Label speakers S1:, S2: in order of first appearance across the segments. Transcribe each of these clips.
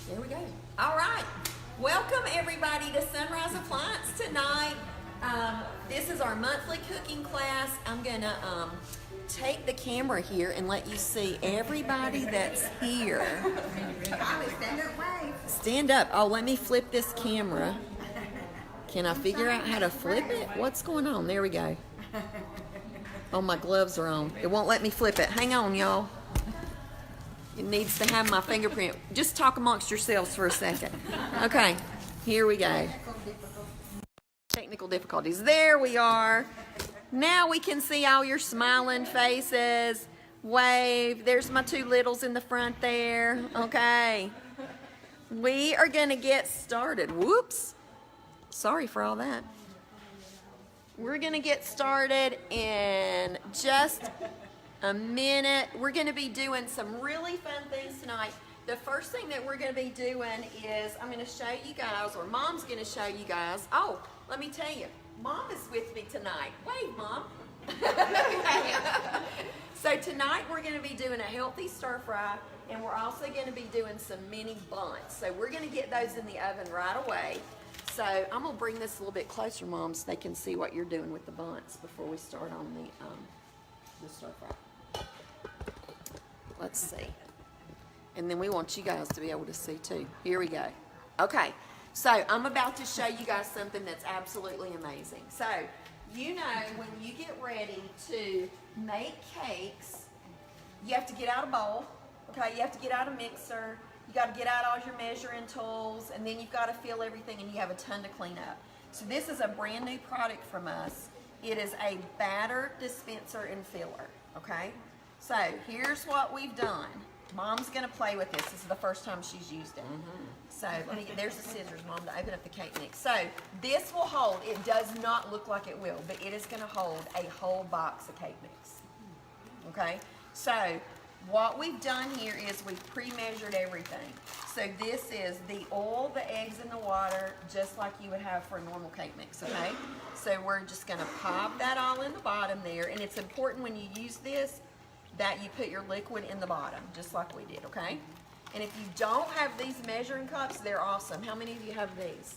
S1: There we go. All right. Welcome everybody to Sunrise Appliance tonight. This is our monthly cooking class. I'm gonna take the camera here and let you see everybody that's here.
S2: Stand up, wave.
S1: Stand up. Oh, let me flip this camera. Can I figure out how to flip it? What's going on? There we go. Oh, my gloves are on. It won't let me flip it. Hang on, y'all. It needs to have my fingerprint. Just talk amongst yourselves for a second. Okay, here we go. Technical difficulties. There we are. Now we can see all your smiling faces. Wave. There's my two littles in the front there. Okay. We are going to get started. Whoops. Sorry for all that. We're going to get started in just a minute. We're going to be doing some really fun things tonight. The first thing that we're going to be doing is I'm going to show you guys, or Mom's going to show you guys. Oh, let me tell you, Mom is with me tonight. Wave, Mom. So tonight we're going to be doing a healthy stir fry, and we're also going to be doing some mini bunts. So we're going to get those in the oven right away. So I'm going to bring this a little bit closer, Mom, so they can see what you're doing with the bunts before we start on the stir fry. Let's see. And then we want you guys to be able to see too. Here we go. Okay, so I'm about to show you guys something that's absolutely amazing. So, you know, when you get ready to make cakes, you have to get out a bowl, okay? You have to get out a mixer. You got to get out all your measuring tools, and then you've got to fill everything, and you have a ton to clean up. So this is a brand new product from us. It is a batter dispenser and filler, okay? So here's what we've done. Mom's gonna play with this. This is the first time she's used it. So let me get, there's the scissors, Mom, to open up the cake mix. So this will hold, it does not look like it will, but it is gonna hold a whole box of cake mix. Okay, so what we've done here is we've pre-measured everything. So this is the oil, the eggs, and the water, just like you would have for a normal cake mix, okay? So we're just gonna pop that all in the bottom there, and it's important when you use this that you put your liquid in the bottom, just like we did, okay? And if you don't have these measuring cups, they're awesome. How many of you have these?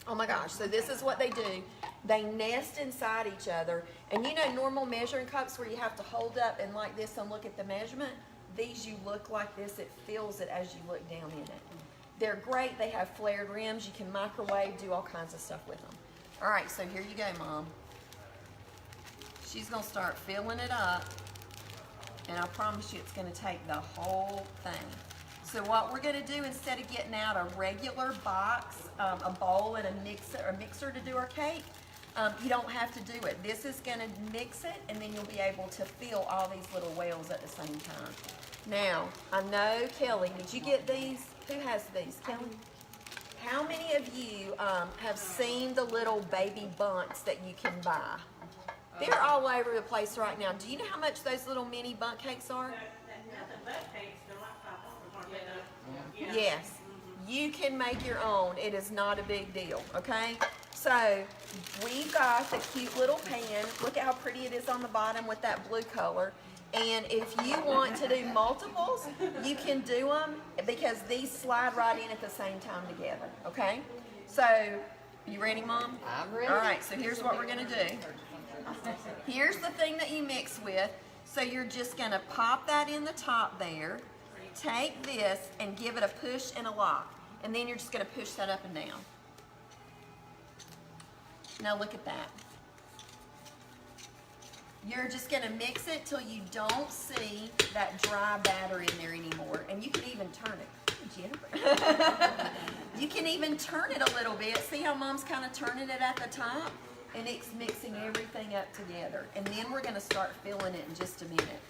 S1: Oh my gosh, so this is what they do. They nest inside each other. And you know normal measuring cups where you have to hold up and like this and look at the measurement? These you look like this, it fills it as you look down in it. They're great, they have flared rims, you can microwave, do all kinds of stuff with them. All right, so here you go, Mom. She's gonna start filling it up. And I promise you it's going to take the whole thing. So what we're going to do, instead of getting out a regular box, a bowl and a mixer to do our cake, you don't have to do it. This is going to mix it, and then you'll be able to fill all these little wells at the same time. Now, I know, Kelly, did you get these? Who has these? Kelly? How many of you have seen the little baby bunts that you can buy? They're all over the place right now. Do you know how much those little mini bundt cakes are? Yes. You can make your own. It is not a big deal, okay? So we've got the cute little pan. Look at how pretty it is on the bottom with that blue color. And if you want to do multiples, you can do them because these slide right in at the same time together, okay? So, you ready, Mom?
S2: I'm ready.
S1: All right, so here's what we're going to do. Here's the thing that you mix with. So you're just going to pop that in the top there. Take this and give it a push and a lock. And then you're just going to push that up and down. Now look at that. You're just going to mix it till you don't see that dry batter in there anymore. And you can even turn it. Jennifer. You can even turn it a little bit. See how Mom's kind of turning it at the top? And it's mixing everything up together. And then we're going to start filling it in just a minute.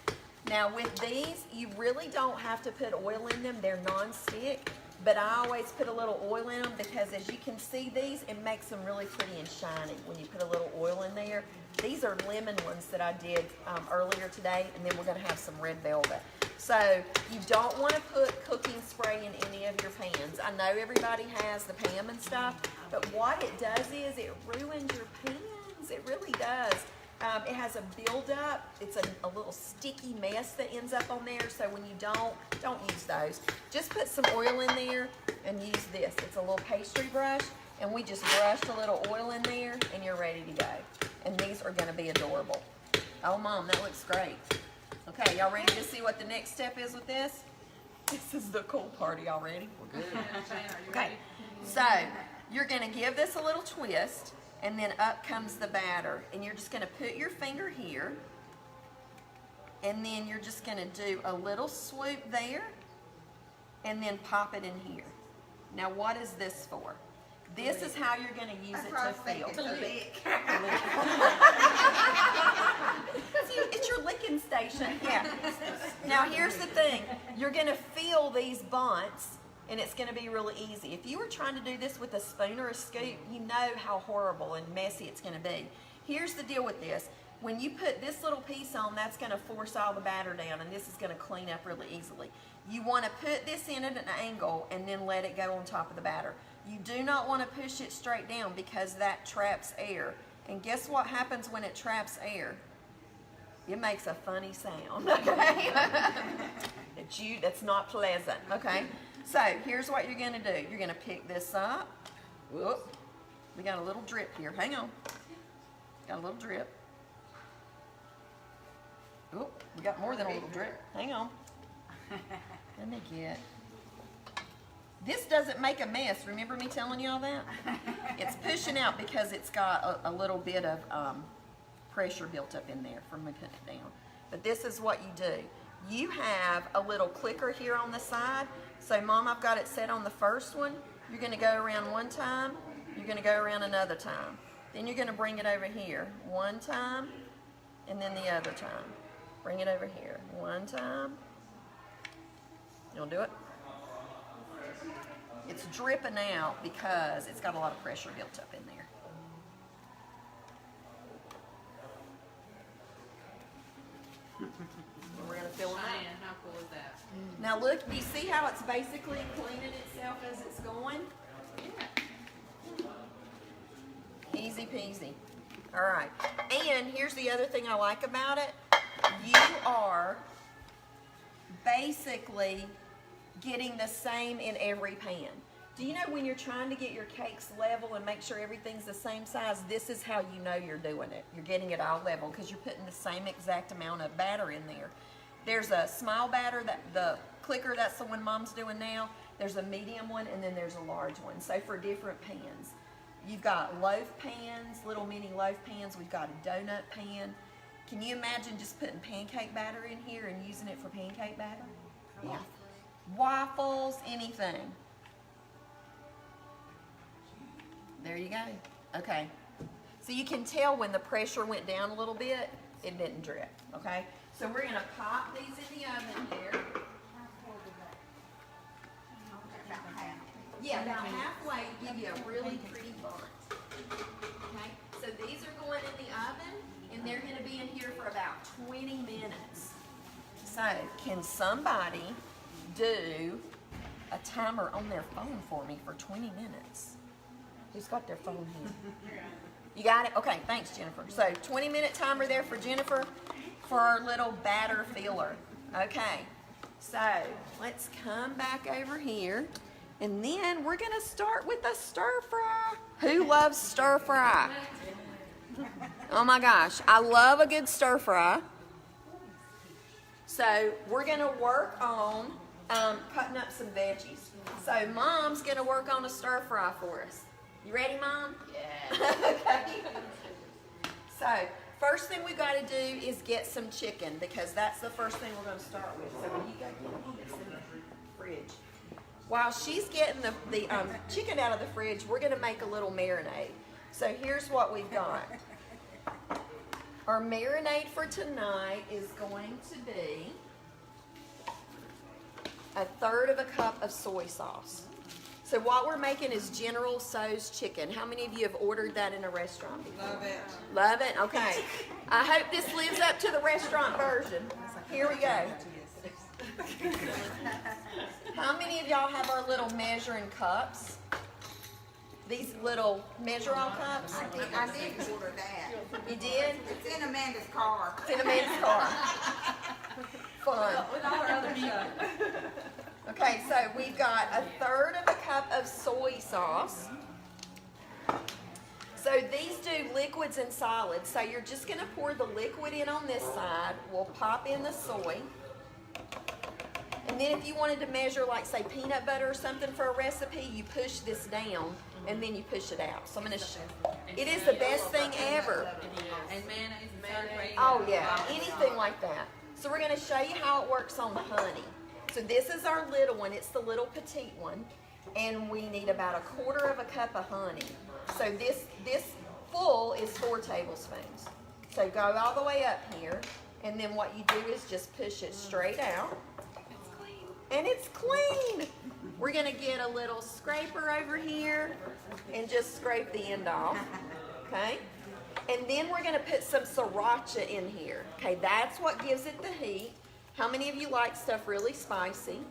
S1: Now with these, you really don't have to put oil in them. They're non-stick. But I always put a little oil in them because as you can see these, it makes them really pretty and shiny when you put a little oil in there. These are lemon ones that I did earlier today, and then we're going to have some red velvet. So you don't want to put cooking spray in any of your pans. I know everybody has the Pam and stuff, but what it does is it ruins your pans. It really does. it has a buildup. It's a little sticky mess that ends up on there. So when you don't use those. Just put some oil in there and use this. It's a little pastry brush, and we just brushed a little oil in there, and you're ready to go. And these are going to be adorable. Oh, Mom, that looks great. Okay, y'all ready to see what the next step is with this? This is the cool part. Y'all ready? We're good. Okay, so you're going to give this a little twist, and then up comes the batter. And you're just going to put your finger here, and then you're just going to do a little swoop there, and then pop it in here. Now, what is this for? This is how you're going to use it to feel. It's your licking station. Yeah. Now here's the thing. You're going to feel these bunts, and it's going to be really easy. If you were trying to do this with a spoon or a scoop, you know how horrible and messy it's going to be. Here's the deal with this. When you put this little piece on, that's going to force all the batter down, and this is going to clean up really easily. You want to put this in at an angle and then let it go on top of the batter. You do not want to push it straight down because that traps air. And guess what happens when it traps air? It makes a funny sound, okay? That's not pleasant, okay? So here's what you're going to do. You're going to pick this up. Whoop. We got a little drip here. Hang on. Got a little drip. Oh, we got more than a little drip. Hang on. Let me get. This doesn't make a mess. Remember me telling you all that? It's pushing out because it's got a little bit of pressure built up in there from me putting it down. But this is what you do. You have a little clicker here on the side. So, Mom, I've got it set on the first one. You're going to go around one time. You're going to go around another time. Then you're going to bring it over here one time, and then the other time. Bring it over here one time. You'll do it? It's dripping out because it's got a lot of pressure built up in there. We're going to fill it up.
S3: How cool is that?
S1: Now look, you see how it's basically cleaning itself as it's going? Easy peasy. All right. And here's the other thing I like about it. You are basically getting the same in every pan. Do you know when you're trying to get your cakes level and make sure everything's the same size, this is how you know you're doing it. You're getting it all level because you're putting the same exact amount of batter in there. There's a small batter, that the clicker, that's the one Mom's doing now. There's a medium one, and then there's a large one. So for different pans. You've got loaf pans, little mini loaf pans. We've got a donut pan. Can you imagine just putting pancake batter in here and using it for pancake batter? Yeah. Waffles, anything. There you go. Okay. So you can tell when the pressure went down a little bit, it didn't drip. Okay? So we're going to pop these in the oven here. Yeah, about halfway to give you a really pretty bunt. Okay? So these are going in the oven, and they're going to be in here for about 20 minutes. So can somebody do a timer on their phone for me for 20 minutes? Who's got their phone here? You got it? Okay, thanks, Jennifer. So 20-minute timer there for Jennifer for our little batter filler. Okay, so let's come back over here. And then we're going to start with a stir fry. Who loves stir fry? Oh my gosh, I love a good stir fry. So we're going to work on cutting up some veggies. So Mom's going to work on a stir fry for us. You ready, Mom?
S3: Yeah.
S1: Okay. So first thing we've got to do is get some chicken because that's the first thing we're going to start with. So when you go get this in the fridge. While she's getting the chicken out of the fridge, we're going to make a little marinade. So here's what we've got. Our marinade for tonight is going to be 1/3 cup of soy sauce. So what we're making is General Tso's chicken. How many of you have ordered that in a restaurant before?
S3: Love it.
S1: Love it? Okay. I hope this lives up to the restaurant version. Here we go. How many of y'all have our little measuring cups? these little measure-all cups.
S2: I did order that.
S1: You did?
S2: It's in Amanda's car.
S1: It's in a man's car. Fun.
S3: With all our other stuff.
S1: Okay, so we've got a third of a cup of soy sauce. So these do liquids and solids. So you're just gonna pour the liquid in on this side. We'll pop in the soy. And then if you wanted to measure, like say peanut butter or something for a recipe, you push this down and then you push it out. So I'm gonna, it is the best thing ever.
S3: And mayonnaise and sour cream.
S1: Oh yeah, anything like that. So we're gonna show you how it works on the honey. So this is our little one, it's the little petite one. And we need about 1/4 of a cup of honey. So this full is 4 tablespoons. So go all the way up here, and then what you do is just push it straight out. And it's clean. We're gonna get a little scraper over here and just scrape the end off, okay? And then we're gonna put some sriracha in here. Okay, that's what gives it the heat. How many of you like stuff really spicy?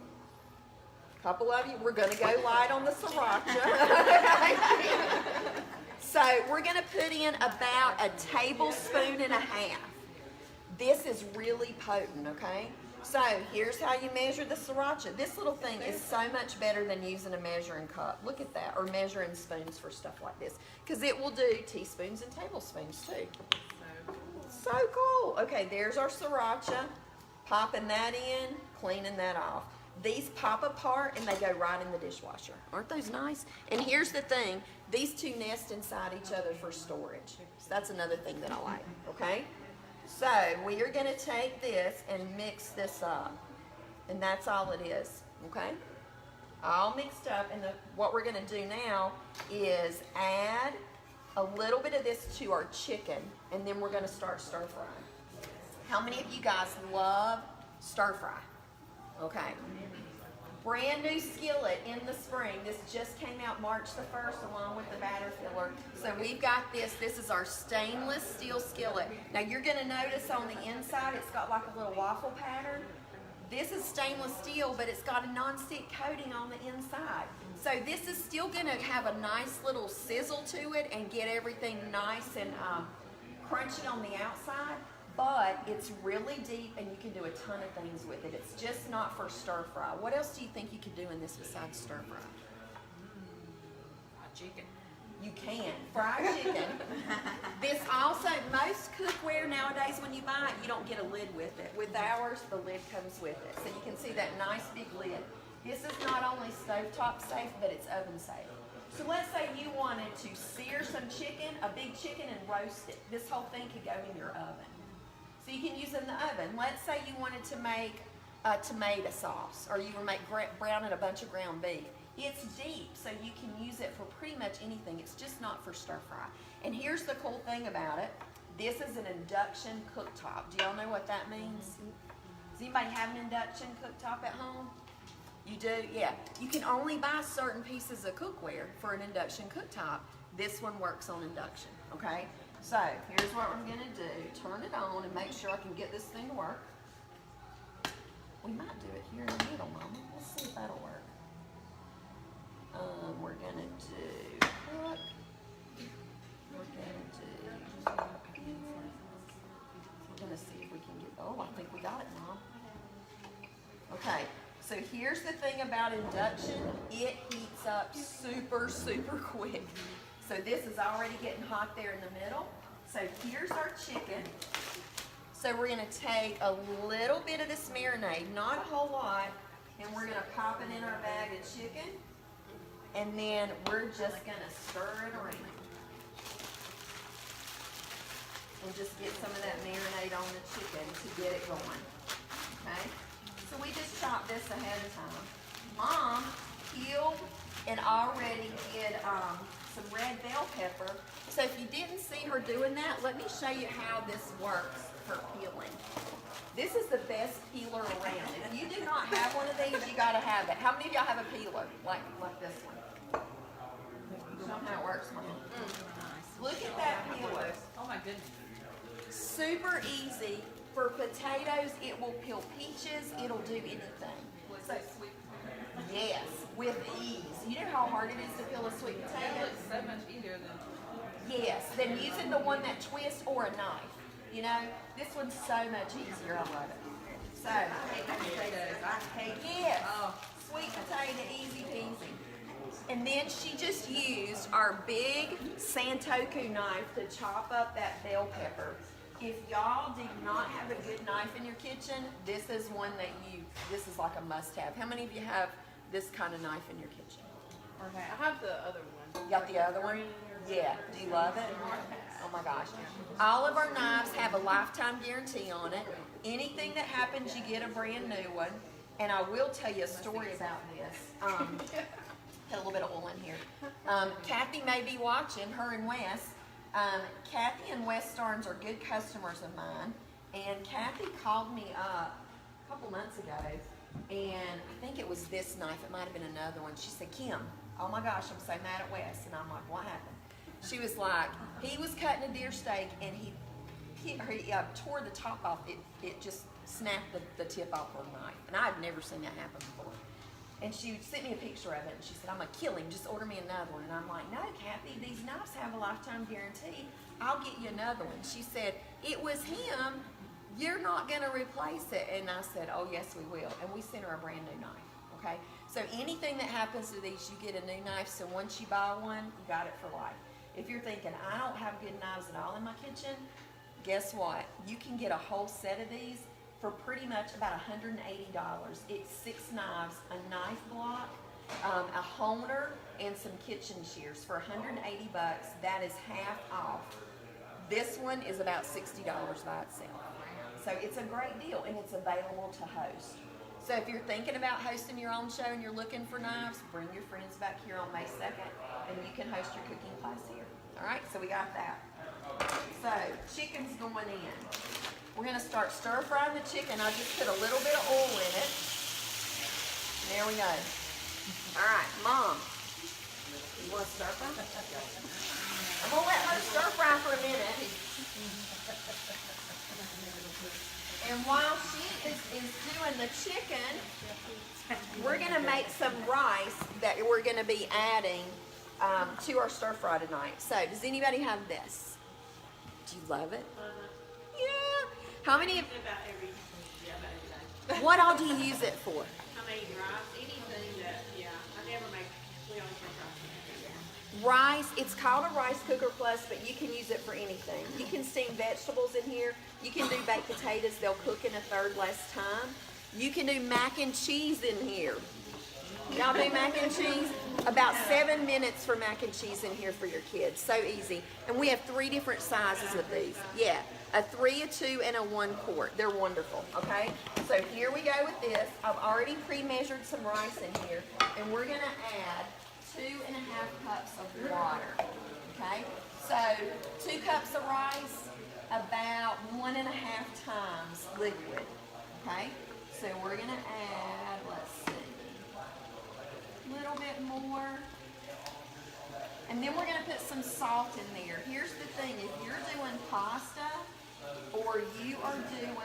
S1: A couple of you, we're gonna go light on the sriracha. So we're gonna put in about 1.5 tablespoons. This is really potent, okay? So here's how you measure the sriracha. This little thing is so much better than using a measuring cup. Look at that, or measuring spoons for stuff like this. Because it will do teaspoons and tablespoons too. So cool. Okay, there's our sriracha. Popping that in, cleaning that off. These pop apart and they go right in the dishwasher. Aren't those nice? And here's the thing, these two nest inside each other for storage. So that's another thing that I like, okay? So we are gonna take this and mix this up. And that's all it is, okay? All mixed up, and what we're gonna do now is add a little bit of this to our chicken, and then we're gonna start stir frying. How many of you guys love stir fry? Okay. Brand new skillet in the spring. This just came out March the 1st along with the batter filler. So we've got this. This is our stainless steel skillet. Now you're going to notice on the inside it's got like a little waffle pattern. This is stainless steel, but it's got a non-stick coating on the inside. So this is still going to have a nice little sizzle to it and get everything nice and crunchy on the outside. But it's really deep and you can do a ton of things with it. It's just not for stir fry. What else do you think you could do in this besides stir fry?
S3: Fried chicken.
S1: You can. Fried chicken. This also, most cookware nowadays when you buy it, you don't get a lid with it. With ours, the lid comes with it. So you can see that nice big lid. This is not only stovetop safe, but it's oven safe. So let's say you wanted to sear some chicken, a big chicken, and roast it. This whole thing could go in your oven. So you can use it in the oven. Let's say you wanted to make a tomato sauce, or you were browning a bunch of ground beef. It's deep, so you can use it for pretty much anything. It's just not for stir fry. And here's the cool thing about it. This is an induction cooktop. Do y'all know what that means? Does anybody have an induction cooktop at home? You do? Yeah. You can only buy certain pieces of cookware for an induction cooktop. This one works on induction, okay? So here's what we're gonna do. Turn it on and make sure I can get this thing to work. We might do it here in the middle, Mama. Let's see if that'll work. We're gonna do cook. We're gonna see if we can get, oh, I think we got it, Mom. Okay, so here's the thing about induction. It heats up super, super quick. So this is already getting hot there in the middle. So here's our chicken. So we're gonna take a little bit of this marinade, not a whole lot, and we're gonna pop it in our bag of chicken. And then we're just gonna stir it around. And just get some of that marinade on the chicken to get it going, okay? So we just chop this ahead of time. Mom peeled and already did some red bell pepper. So if you didn't see her doing that, let me show you how this works for peeling. This is the best peeler around. If you do not have one of these, you gotta have it. How many of y'all have a peeler like this one? You know how it works, Mom? Look at that peeler.
S3: Oh my goodness.
S1: Super easy. For potatoes, it will peel peaches. It'll do anything.
S3: Was
S1: So,
S3: it sweet?
S1: Yes, with ease. You know how hard it is to peel a sweet
S3: That
S1: potato?
S3: looks so much easier than.
S1: Yes, than using the one that twists or a knife. You know, this one's so much easier. I love it. So,
S2: I hate potatoes. I hate.
S1: yes,
S3: Oh.
S1: sweet potato, easy peasy. And then she just used our big Santoku knife to chop up that bell pepper. If y'all do not have a good knife in your kitchen, this is one that this is like a must-have. How many of you have this kind of knife in your kitchen?
S3: Okay, I have the other one.
S1: You got the other one? Yeah. Do you love it? Oh my gosh. All of our knives have a lifetime guarantee on it. Anything that happens, you get a brand new one. And I will tell you a story about this. Had a little bit of oil in here. Kathy may be watching, her and Wes. Kathy and Wes Starnes are good customers of mine. And Kathy called me up a couple months ago. And I think it was this knife. It might have been another one. She said, Kim, oh my gosh, I'm so mad at Wes. And I'm like, what happened? She was like, he was cutting a deer steak and he tore the top off. It just snapped the tip off of the knife. And I had never seen that happen before. And she sent me a picture of it and she said, I'm going to kill him. Just order me another one. And I'm like, no, Kathy, these knives have a lifetime guarantee. I'll get you another one. She said, it was him. You're not going to replace it. And I said, oh, yes, we will. And we sent her a brand new knife. Okay? So anything that happens to these, you get a new knife. So once you buy one, you got it for life. If you're thinking, I don't have good knives at all in my kitchen, guess what? You can get a whole set of these for pretty much about $180. It's 6 knives, a knife block, a honer, and some kitchen shears for $180. That is half off. This one is about $60 by itself. So it's a great deal, and it's available to host. So if you're thinking about hosting your own show and you're looking for knives, bring your friends back here on May 2nd, and you can host your cooking class here. All right, so we got that. So chicken's going in. We're going to start stir frying the chicken. I just put a little bit of oil in it. There we go. All right, Mom, you want to stir fry? I'm going to let her stir fry for a minute. And while she is doing the chicken, we're going to make some rice that we're going to be adding to our stir fry tonight. So, does anybody have this? Do you love it? Yeah. How many of,
S4: About every, yeah, about every day.
S1: what all do you use it for?
S4: I mean, rice, anything that, yeah, I never make, we always make rice.
S1: Rice, it's called a rice cooker plus, but you can use it for anything. You can steam vegetables in here. You can do baked potatoes. They'll cook in a third less time. You can do mac and cheese in here. Y'all do mac and cheese? About 7 minutes for mac and cheese in here for your kids. So easy. And we have 3 different sizes of these. Yeah, a 3, a 2, and a 1 quart. They're wonderful, okay? So here we go with this. I've already pre-measured some rice in here, and we're gonna add 2.5 cups of water, okay? So 2 cups of rice, about 1.5 times liquid, okay? So we're gonna add, let's see, a little bit more. And then we're gonna put some salt in there. Here's the thing, if you're doing pasta or you are doing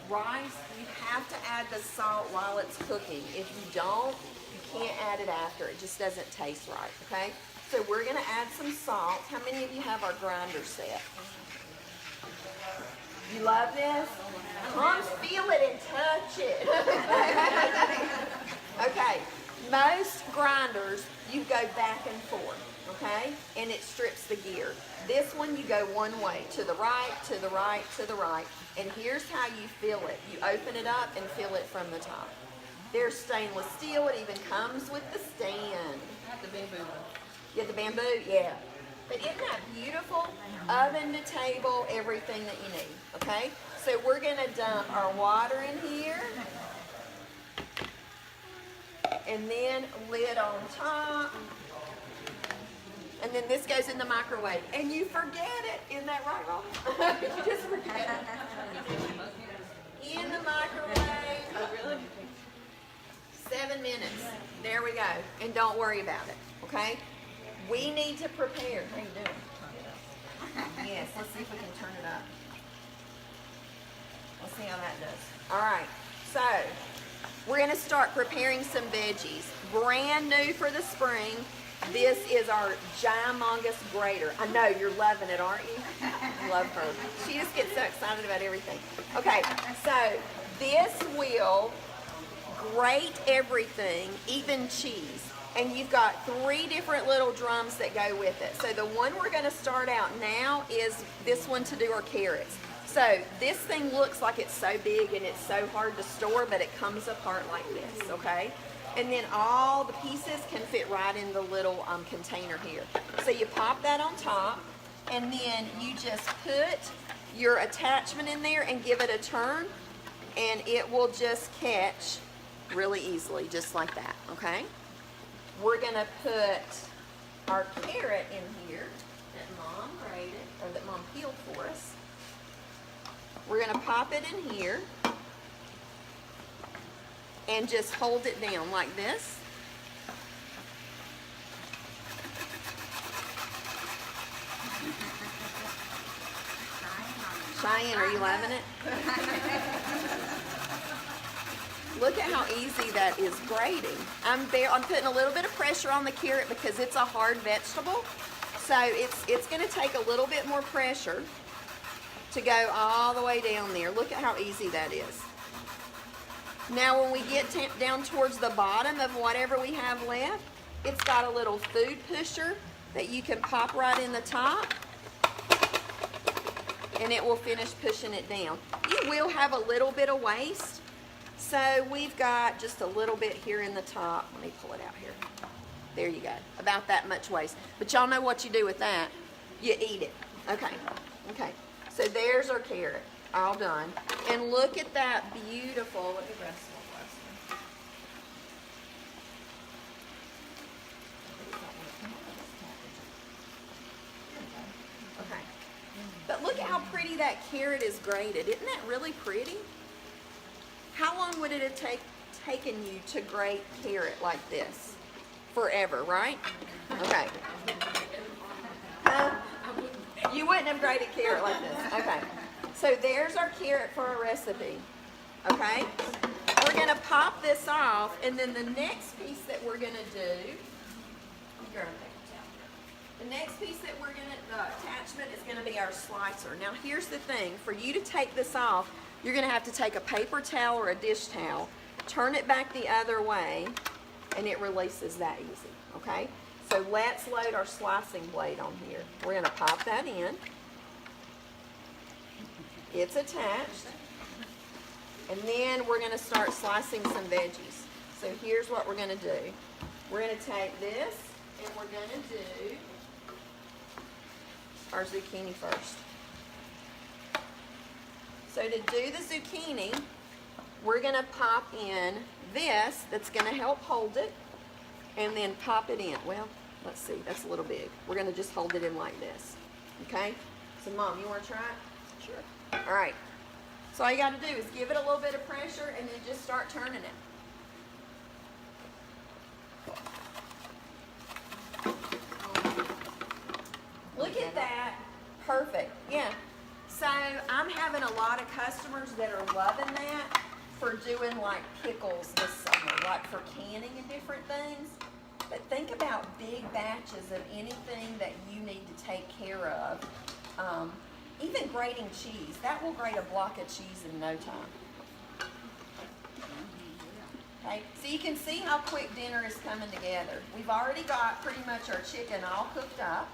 S1: rice, you have to add the salt while it's cooking. If you don't, you can't add it after. It just doesn't taste right, okay? So we're gonna add some salt. How many of you have our grinder set? You love this? Come feel it and touch it. Okay, most grinders, you go back and forth, okay? And it strips the gear. This one, you go one way, to the right, to the right, to the right. And here's how you fill it. You open it up and fill it from the top. There's stainless steel. It even comes with the stand.
S3: I have the bamboo one.
S1: You have the bamboo? Yeah. But isn't that beautiful? Oven to table, everything that you need, okay? So we're gonna dump our water in here. And then lid on top. And then this goes in the microwave. And you forget it. Isn't that right, Rob? You just forget it. In the microwave.
S3: Oh, really?
S1: 7 minutes. There we go. And don't worry about it, okay? We need to prepare. How you doing? Yes, let's see if we can turn it up. Let's see how that does. All right, so we're gonna start preparing some veggies. Brand new for the spring. This is our Gymongous grater. I know you're loving it, aren't you? Love her. She just gets so excited about everything. Okay, so this will grate everything, even cheese. And you've got 3 different little drums that go with it. So the one we're gonna start out now is this one to do our carrots. So this thing looks like it's so big and it's so hard to store, but it comes apart like this, okay? And then all the pieces can fit right in the little container here. So you pop that on top, and then you just put your attachment in there and give it a turn, and it will just catch really easily, just like that, okay? We're gonna put our carrot in here that Mom grated, or that Mom peeled for us. We're gonna pop it in here and just hold it down like this. Cheyenne, are you loving it? Look at how easy that is grating. I'm putting a little bit of pressure on the carrot because it's a hard vegetable. So it's gonna take a little bit more pressure to go all the way down there. Look at how easy that is. Now when we get down towards the bottom of whatever we have left, it's got a little food pusher that you can pop right in the top, and it will finish pushing it down. You will have a little bit of waste, so we've got just a little bit here in the top. Let me pull it out here. There you go, about that much waste. But y'all know what you do with that. You eat it. Okay, okay. So there's our carrot, all done. And look at that beautiful, let me grab some more plastic. Okay. But look at how pretty that carrot is grated. Isn't that really pretty? How long would it have taken you to grate carrot like this? Forever, right? Okay. You wouldn't have grated carrot like this. Okay. So there's our carrot for a recipe. Okay? We're going to pop this off, and then the next piece that we're going to do, the next piece that we're going to, the attachment is going to be our slicer. Now here's the thing, for you to take this off, you're going to have to take a paper towel or a dish towel, turn it back the other way, and it releases that easy. Okay? So let's load our slicing blade on here. We're going to pop that in. It's attached. And then we're going to start slicing some veggies. So here's what we're going to do. We're going to take this and we're going to do our zucchini first. So to do the zucchini, we're going to pop in this that's going to help hold it, and then pop it in. Well, let's see, that's a little big. We're going to just hold it in like this. Okay? So Mom, you want to try it? Sure. All right. So all you got to do is give it a little bit of pressure and then just start turning it. Look at that. Perfect. Yeah. So I'm having a lot of customers that are loving that for doing like pickles this summer, like for canning and different things. But think about big batches of anything that you need to take care of. Even grating cheese. That will grate a block of cheese in no time. Okay, so you can see how quick dinner is coming together. We've already got pretty much our chicken all cooked up.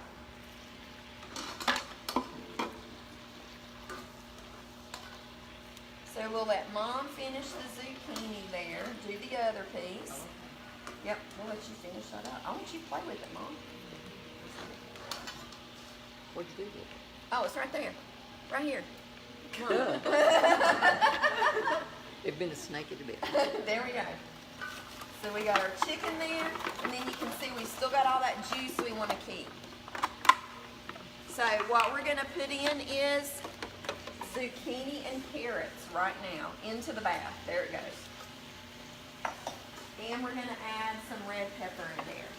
S1: So we'll let Mom finish the zucchini there, do the other piece. Yep, we'll let you finish that up. I want you to play with it, Mom.
S2: What'd you do with it?
S1: Oh, it's right there. Right here. Come on.
S2: It'd been a snake at a bit.
S1: There we go. So we got our chicken there, and then you can see we still got all that juice we want to keep. So what we're going to put in is zucchini and carrots right now into the bath. There it goes. And we're going to add some red pepper in there.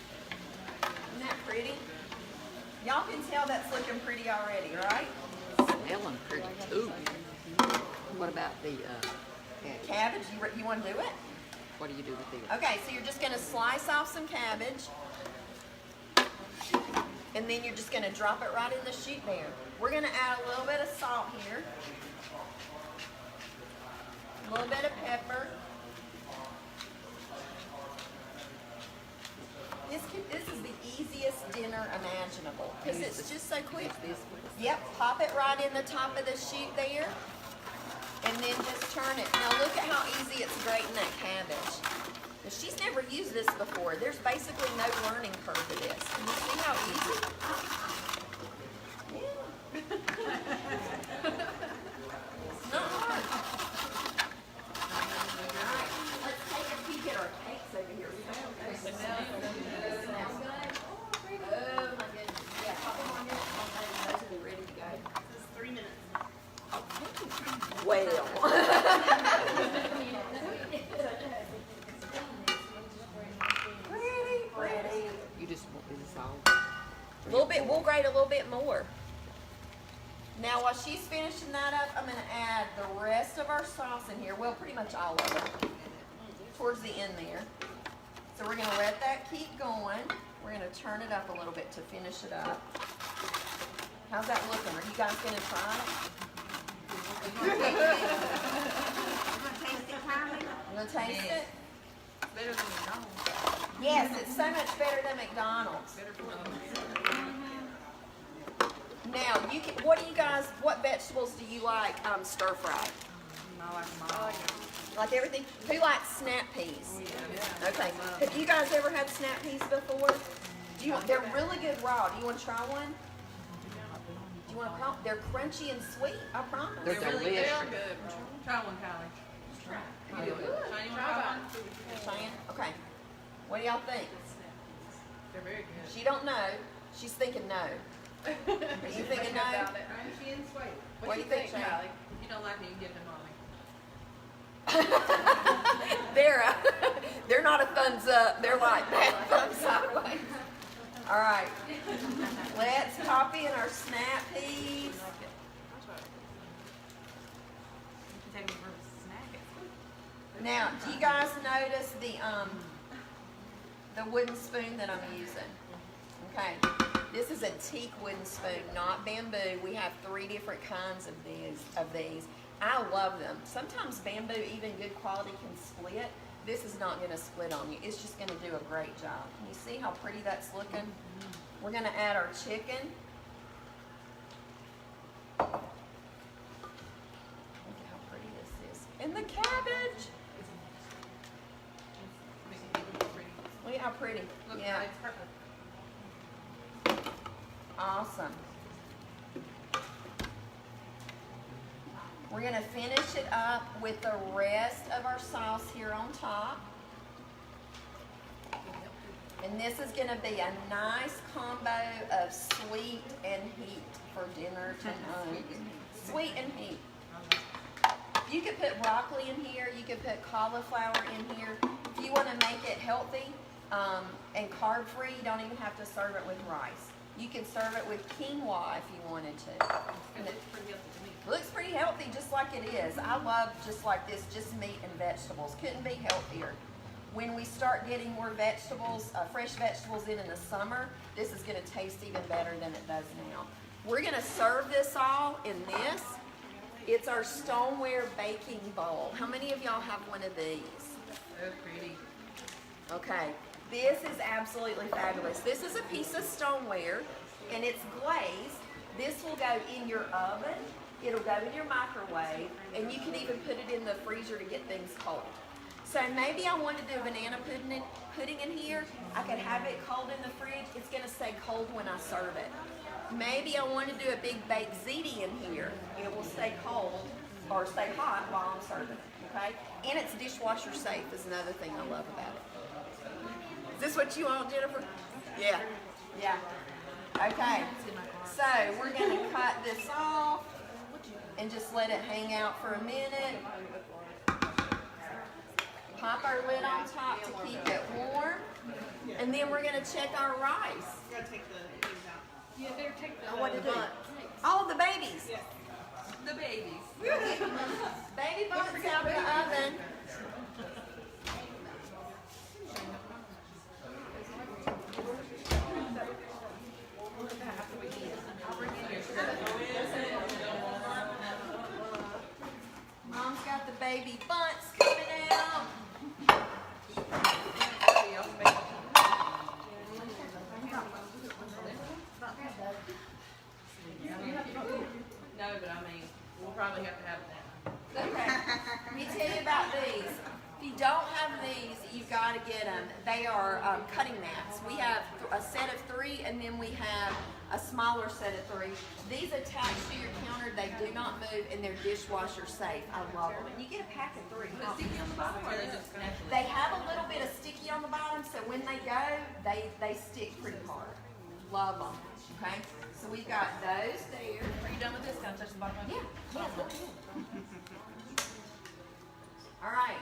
S1: Isn't that pretty? Y'all can tell that's looking pretty already, right?
S2: Smelling pretty too. What about the
S1: Cabbage, you want to do it?
S2: What do you do with these?
S1: Okay, so you're just gonna slice off some cabbage. And then you're just gonna drop it right in the chute there. We're gonna add a little bit of salt here. A little bit of pepper. This is the easiest dinner imaginable because it's just so quick. Yep, pop it right in the top of the chute there. And then just turn it. Now look at how easy it's grating that cabbage. Now, she's never used this before. There's basically no learning curve to this. Can you see how easy? It's not hard. All right, let's take a peek at our cakes over here. Oh my goodness. Yeah, pop them on your those will be ready to go.
S4: This is 3 minutes.
S1: Pretty.
S2: You just want this all.
S1: A little bit, we'll grate a little bit more. Now while she's finishing that up, I'm gonna add the rest of our sauce in here. Well, pretty much all of it. Towards the end there. So we're gonna let that keep going. We're gonna turn it up a little bit to finish it up. How's that looking? Are you guys gonna try it?
S4: You want to taste it, Kylie?
S1: You gonna taste it?
S3: Better than McDonald's.
S1: Yes, it's so much better than McDonald's.
S3: Better for
S1: Now, what vegetables do you like stir fried?
S3: I like them all.
S1: Like everything? Who likes snap peas? Okay. Have you guys ever had snap peas before? They're really good raw. Do you want to try one? Do you want to try? They're crunchy and sweet, I promise.
S2: They're
S3: They
S2: delicious.
S3: are good. Try one, Kylie. You do it. Shiny, try one.
S1: Cheyenne? Okay. What do y'all think?
S3: They're very good.
S1: She don't know. She's thinking no. Are you thinking no?
S3: She didn't sweet.
S1: What do you think, Shane?
S3: Kylie? If you don't like it, you can give it to mommy.
S1: They're not a thumbs up. They're like that, thumbs sideways. All right. Let's pop in our snap peas. Now, do you guys notice the wooden spoon that I'm using? Okay. This is a teak wooden spoon, not bamboo. We have 3 different kinds of these. I love them. Sometimes bamboo, even good quality, can split. This is not going to split on you. It's just going to do a great job. Can you see how pretty that's looking? We're going to add our chicken. Look at how pretty this is. And the cabbage. Look at how pretty.
S3: Look,
S1: Yeah.
S3: it's purple.
S1: Awesome. We're going to finish it up with the rest of our sauce here on top. And this is going to be a nice combo of sweet and heat for dinner tonight. Sweet and heat. You could put broccoli in here. You could put cauliflower in here. If you want to make it healthy and carb-free, you don't even have to serve it with rice. You can serve it with quinoa if you wanted to.
S3: It looks pretty healthy to me.
S1: Looks pretty healthy just like it is. I love just like this, just meat and vegetables. Couldn't be healthier. When we start getting more vegetables, fresh vegetables in the summer, this is going to taste even better than it does now. We're going to serve this all in this. It's our stoneware baking bowl. How many of y'all have one of these?
S3: So pretty.
S1: Okay, this is absolutely fabulous. This is a piece of stoneware and it's glazed. This will go in your oven, it'll go in your microwave, and you can even put it in the freezer to get things cold. So maybe I want to do banana pudding in here. I could have it cold in the fridge. It's going to stay cold when I serve it. Maybe I want to do a big baked ziti in here. It will stay cold or stay hot while I'm serving it, okay? And it's dishwasher safe is another thing I love about it. Is this what you want, Jennifer? Yeah. Yeah. Okay. So we're going to cut this off and just let it hang out for a minute. Pop our lid on top to keep it warm. And then we're going to check our rice.
S4: You gotta take the things out.
S3: Yeah, better take the
S1: What to do? Oh, the babies.
S3: The babies.
S1: Baby buns out of the oven. our cutting mats. We have a set of 3, and then we have a smaller set of 3. These attach to your counter. They do not move, and they're dishwasher safe. I love them. And you get a pack of 3.
S3: Is it sticky on the bottom or are they just naturally?
S1: They have a little bit of sticky on the bottom, so when they go, they stick pretty hard. Love them. Okay, so we've got those there.
S3: Are you done with this? Can I touch the bottom?
S1: Yeah, yeah, look at it. All right.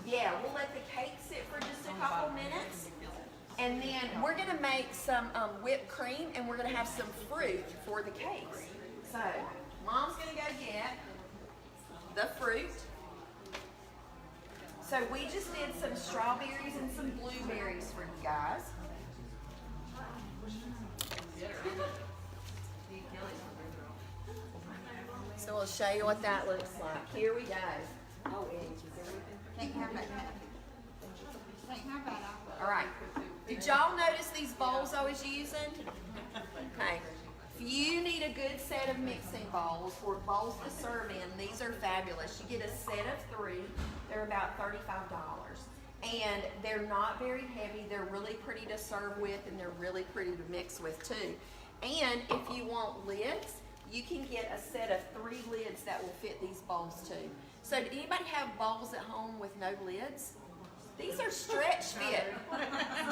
S1: Yeah, we'll let the cake sit for just a couple minutes. And then we're gonna make some whipped cream, and we're gonna have some fruit for the cakes. So, Mom's gonna go get the fruit. So we just did some strawberries and some blueberries for you guys. So we'll show you what that looks like. Here we go.
S5: Can't have that. Can't have that.
S1: All right. Did y'all notice these bowls I was using? Okay. If you need a good set of mixing bowls or bowls to serve in, these are fabulous. You get a set of 3. They're about $35. And they're not very heavy. They're really pretty to serve with, and they're really pretty to mix with too. And if you want lids, you can get a set of 3 lids that will fit these bowls too. So did anybody have bowls at home with no lids? These are stretch fit.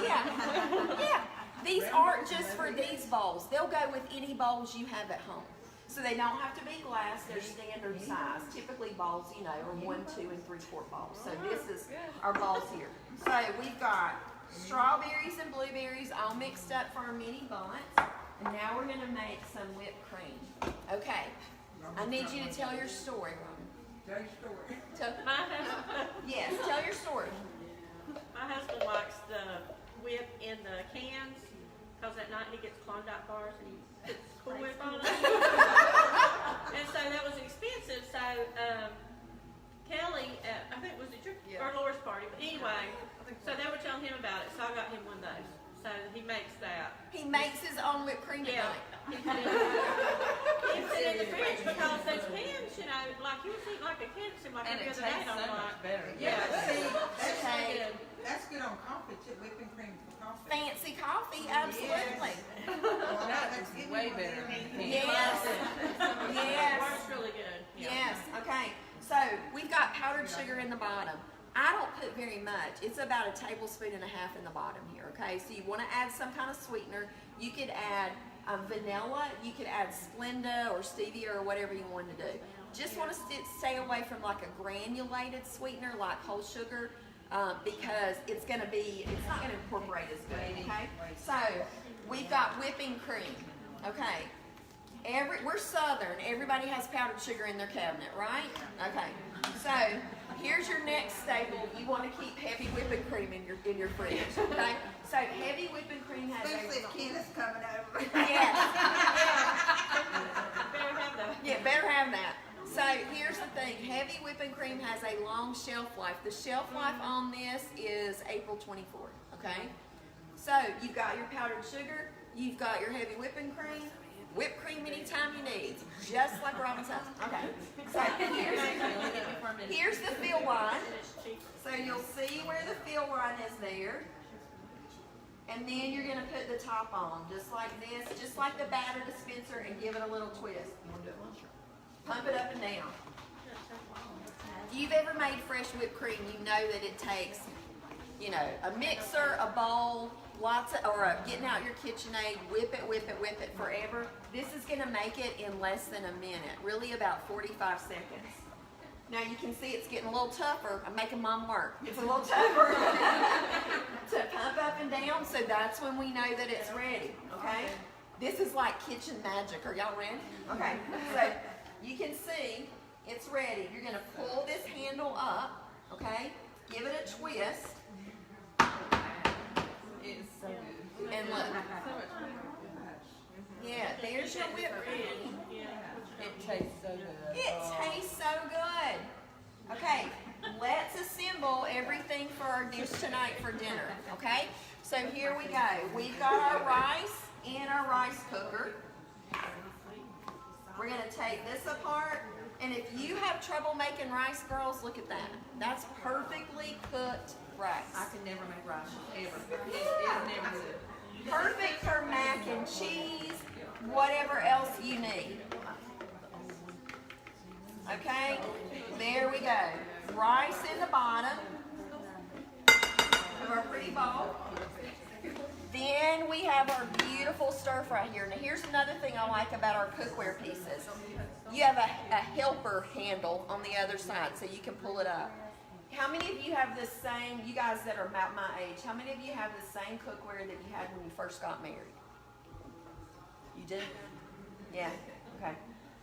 S1: Yeah, yeah. These aren't just for these bowls. They'll go with any bowls you have at home. So they don't have to be glass, they're standard size. Typically bowls, you know, are 1, 2, and 3/4 bowls. So this is our bowls here. So we've got strawberries and blueberries all mixed up for our mini buns. And now we're gonna make some whipped cream. Okay, I need you to tell your story, Robin.
S5: Tell your story.
S4: My husband,
S1: Yes, tell your story.
S4: my husband likes the whip in the cans, because at night he gets Klondike bars and he puts Cool Whip on them. And so that was expensive, so Kelly, I think, was it your, or Laura's party, but anyway, so they were telling him about it, so I got him one of those. So he makes that.
S1: He makes his own whipped cream
S4: Yeah.
S1: tonight.
S4: He put it in the fridge because those cans, you know, like you was eating like a kid, it seemed like
S3: And
S4: every
S3: it
S4: other day.
S3: tastes
S4: And
S3: so
S4: I'm
S3: much
S4: like,
S3: better.
S4: yeah,
S5: See,
S4: it's so
S1: Okay.
S4: good.
S5: that's good on coffee too, whipping cream for coffee.
S1: Fancy coffee, absolutely.
S5: Well, that's
S3: Way better.
S1: Yes. Yes.
S4: It's really good. Yeah.
S1: Yes. Okay. So we've got powdered sugar in the bottom. I don't put very much. It's about a tablespoon and a half in the bottom here. Okay. So you want to add some kind of sweetener. You could add vanilla. You could add Splenda or stevia or whatever you want to do. Just want to stay away from like a granulated sweetener like whole sugar. Because it's not going to incorporate as good, okay? So, we've got whipping cream, okay? We're Southern, everybody has powdered sugar in their cabinet, right? Okay, so, here's your next staple. You want to keep heavy whipping cream in your fridge, okay? So, heavy whipping cream has
S5: Especially if Ken is coming over.
S1: Yes,
S4: Better have that.
S1: yeah, better have that. So here's the thing, heavy whipping cream has a long shelf life. The shelf life on this is April 24th, okay? So you've got your powdered sugar, you've got your heavy whipping cream, whipped cream anytime you need, just like Robin's house. Okay, so here's the fill line. So you'll see where the fill line is there. And then you're gonna put the top on, just like this, just like the batter dispenser, and give it a little twist. Pump it up and down. If you've ever made fresh whipped cream, you know that it takes, you know, a mixer, a bowl, getting out your KitchenAid, whip it forever. This is gonna make it in less than a minute, really about 45 seconds. Now you can see it's getting a little tougher. I'm making Mom work. It's a little tougher to pump up and down, so that's when we know that it's ready, okay? This is like kitchen magic. Are y'all ready? Okay, so you can see it's ready. You're gonna pull this handle up, okay? Give it a twist.
S3: It's so good.
S1: And look. Yeah, there's your whipped cream.
S3: It tastes so good.
S1: It tastes so good. Okay, let's assemble everything for our dish tonight for dinner, okay? So here we go. We've got our rice in our rice cooker. We're gonna take this apart, and if you have trouble making rice, girls, look at that. That's perfectly cooked rice.
S3: I can never make rice, ever. It's never good.
S1: Perfect for mac and cheese, whatever else you need. Okay, there we go. Rice in the bottom of our pretty bowl. Then we have our beautiful stir fry here. Now here's another thing I like about our cookware pieces. You have a helper handle on the other side so you can pull it up. How many of you have the same, you guys that are about my age, how many of you have the same cookware that you had when you first got married? You did? Yeah, okay.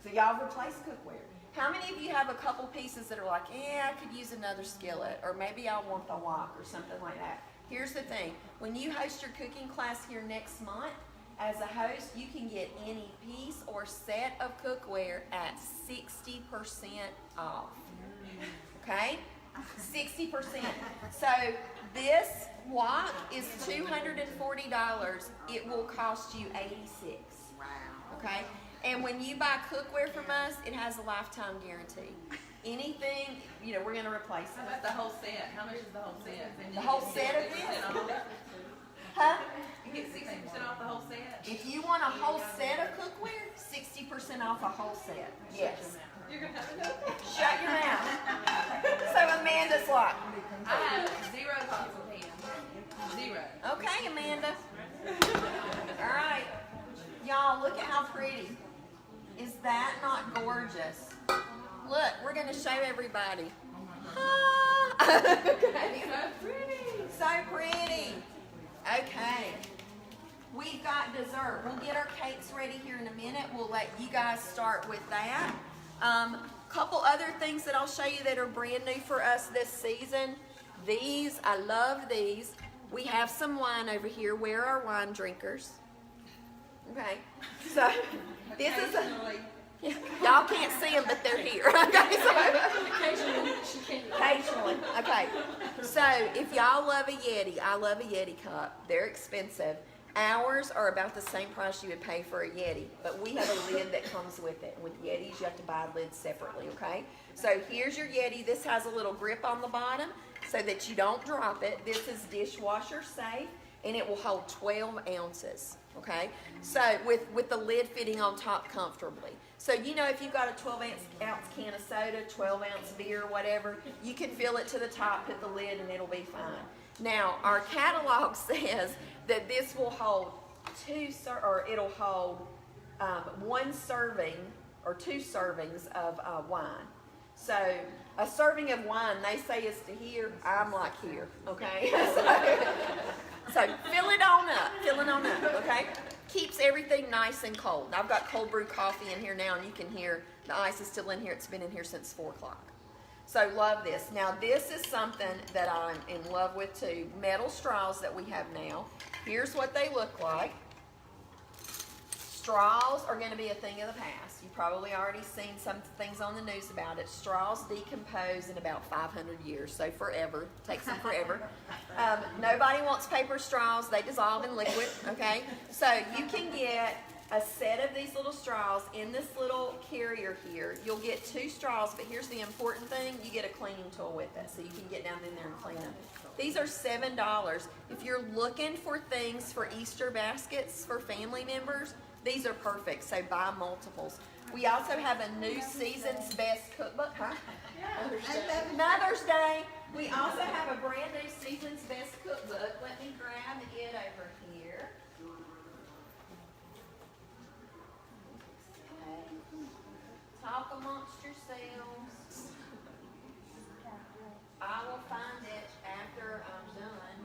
S1: So y'all replaced cookware. How many of you have a couple pieces that are like, yeah, I could use another skillet, or maybe I want the wok or something like that? Here's the thing, when you host your cooking class here next month, as a host, you can get any piece or set of cookware at 60% off, okay? 60%. So this wok is $240. It will cost you $86.
S5: Wow.
S1: Okay? And when you buy cookware from us, it has a lifetime guarantee. Anything, you know, we're going to replace
S3: How
S1: it.
S3: about the whole set? How much is the whole set? And
S1: The
S3: you
S1: whole
S3: get
S1: set of
S3: 60%
S1: this?
S3: off it?
S1: Huh?
S3: You get 60% off the whole set?
S1: If you want a whole set of cookware, 60% off a whole set. Yes.
S3: You're gonna have to know.
S1: Shut your mouth. So Amanda's like,
S3: I have 0 pots and pans. 0.
S1: okay, Amanda. All right. Y'all, look at how pretty. Is that not gorgeous? Look, we're going to show everybody. Ah. Okay.
S3: So pretty.
S1: So pretty. Okay. We've got dessert. We'll get our cakes ready here in a minute. We'll let you guys start with that. Couple other things that I'll show you that are brand new for us this season. These, I love these. We have some wine over here. Where are wine drinkers? Okay. So this is a... Y'all can't see them, but they're here. Okay, so occasionally. Okay. So if y'all love a Yeti, I love a Yeti cup. They're expensive. Ours are about the same price you would pay for a Yeti, but we have a lid that comes with it. With Yetis, you have to buy lids separately, okay? So here's your Yeti. This has a little grip on the bottom so that you don't drop it. This is dishwasher safe, and it will hold 12 ounces, okay? So with the lid fitting on top comfortably. So, you know, if you've got a 12-ounce can of soda, 12-ounce beer, whatever, you can fill it to the top, hit the lid, and it'll be fine. Now, our catalog says that this will hold it'll hold 1 serving or 2 servings of wine. So a serving of wine, they say is to here, I'm like here, okay? So fill it on up, okay? Keeps everything nice and cold. I've got cold brew coffee in here now, and you can hear the ice is still in here. It's been in here since 4 o'clock. So love this. Now this is something that I'm in love with too. Metal straws that we have now. Here's what they look like. Straws are going to be a thing of the past. You've probably already seen some things on the news about it. Straws decompose in about 500 years, so forever. Takes them forever. Nobody wants paper straws. They dissolve in liquid, okay? So you can get a set of these little straws in this little carrier here. You'll get 2 straws, but here's the important thing. You get a cleaning tool with it, so you can get down in there and clean them. These are $7. If you're looking for things for Easter baskets for family members, these are perfect, so buy multiples. We also have a new Season's Best cookbook, huh? Mother's Day. We also have a brand new Season's Best cookbook. Let me grab it over here. Okay. Talk amongst yourselves. I will find it after I'm done.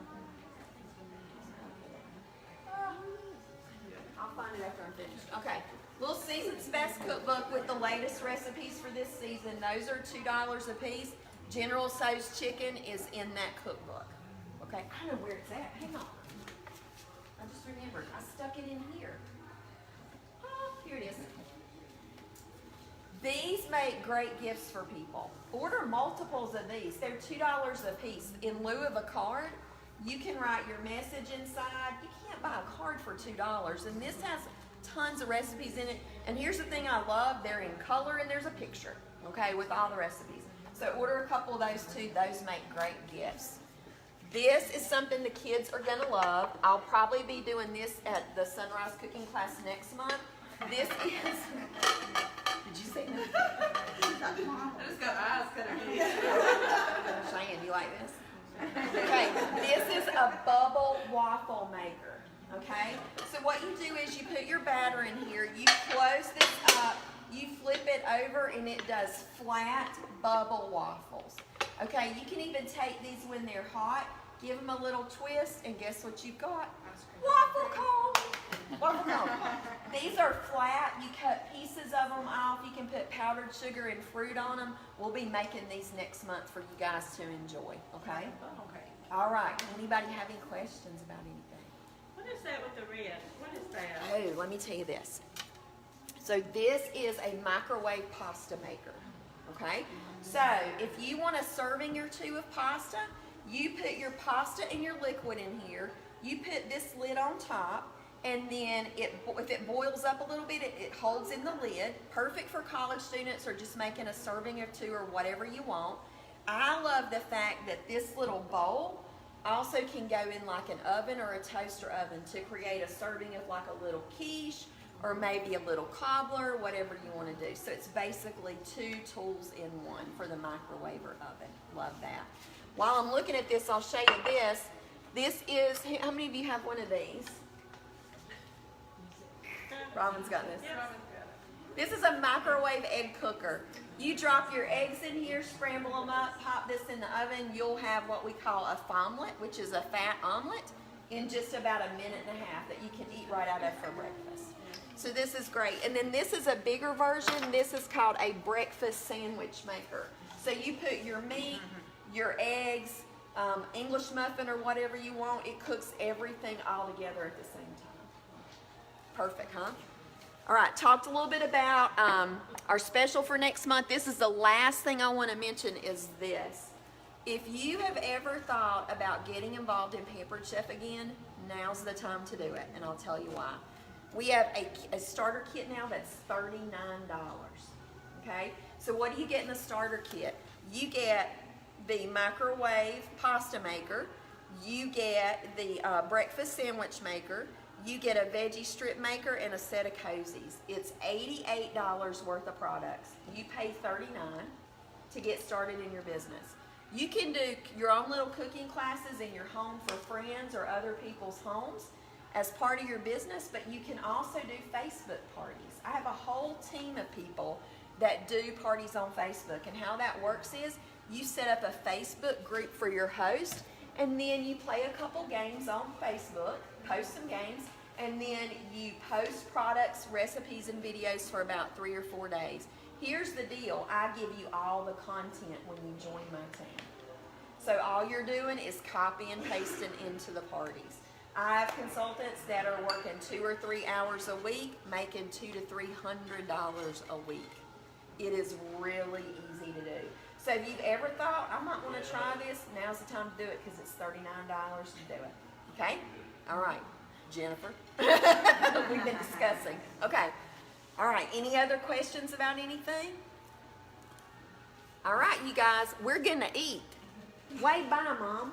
S1: I'll find it after I'm finished. Okay. Little Season's Best cookbook with the latest recipes for this season. Those are $2 a piece. General Tso's chicken is in that cookbook. Okay. I don't know where it's at. Hang on. I just remembered. I stuck it in here. Oh, here it is. These make great gifts for people. Order multiples of these. They're $2 a piece. In lieu of a card, you can write your message inside. You can't buy a card for $2. And this has tons of recipes in it. And here's the thing I love. They're in color and there's a picture, okay, with all the recipes. So order a couple of those too. Those make great gifts. This is something the kids are gonna love. I'll probably be doing this at the Sunrise Cooking class next month. This is, did you see that?
S3: I just got eyes kind of big.
S1: Cheyenne, you like this? Okay, this is a bubble waffle maker, okay? So what you do is you put your batter in here, you close this up, you flip it over, and it does flat bubble waffles. Okay, you can even take these when they're hot, give them a little twist, and guess what you've got? Waffle cone! Waffle cone. These are flat, you cut pieces of them off, you can put powdered sugar and fruit on them. We'll be making these next month for you guys to enjoy, okay?
S4: Okay.
S1: All right, anybody have any questions about anything?
S4: What is that with the red? What is that?
S1: Oh, let me tell you this. So this is a microwave pasta maker, okay? So if you want a serving or two of pasta, you put your pasta and your liquid in here, you put this lid on top, and then if it boils up a little bit, it holds in the lid. Perfect for college students or just making a serving or two or whatever you want. I love the fact that this little bowl also can go in like an oven or a toaster oven to create a serving of like a little quiche or maybe a little cobbler, whatever you want to do. So it's basically 2 tools in one for the microwave or oven. Love that. While I'm looking at this, I'll show you this. This is, how many of you have one of these? Robin's got this. This is a microwave egg cooker. You drop your eggs in here, scramble them up, pop this in the oven. You'll have what we call a omelet, which is a fat omelet, in just about a minute and a half that you can eat right out of for breakfast. So this is great. And then this is a bigger version. This is called a breakfast sandwich maker. So you put your meat, your eggs, English muffin or whatever you want. It cooks everything all together at the same time. Perfect, huh? All right, talked a little bit about our special for next month. This is the last thing I want to mention is this. If you have ever thought about getting involved in Pampered Chef again, now's the time to do it, and I'll tell you why. We have a starter kit now that's $39, okay? So what do you get in the starter kit? You get the microwave pasta maker, you get the breakfast sandwich maker, you get a veggie strip maker and a set of cozies. It's $88 worth of products. You pay $39 to get started in your business. You can do your own little cooking classes in your home for friends or other people's homes as part of your business, but you can also do Facebook parties. I have a whole team of people that do parties on Facebook, and how that works is you set up a Facebook group for your host, and then you play a couple games on Facebook, post some games, and then you post products, recipes, and videos for about 3 or 4 days. Here's the deal. I give you all the content when you join my team. So all you're doing is copy and pasting into the parties. I have consultants that are working 2 or 3 hours a week, making $200 to $300 a week. It is really easy to do. So if you've ever thought, I might want to try this, now's the time to do it because it's $39 to do it. Okay? All right, Jennifer. We've been discussing. Okay. All right, any other questions about anything? All right, you guys, we're going to eat. Wave bye, Mom.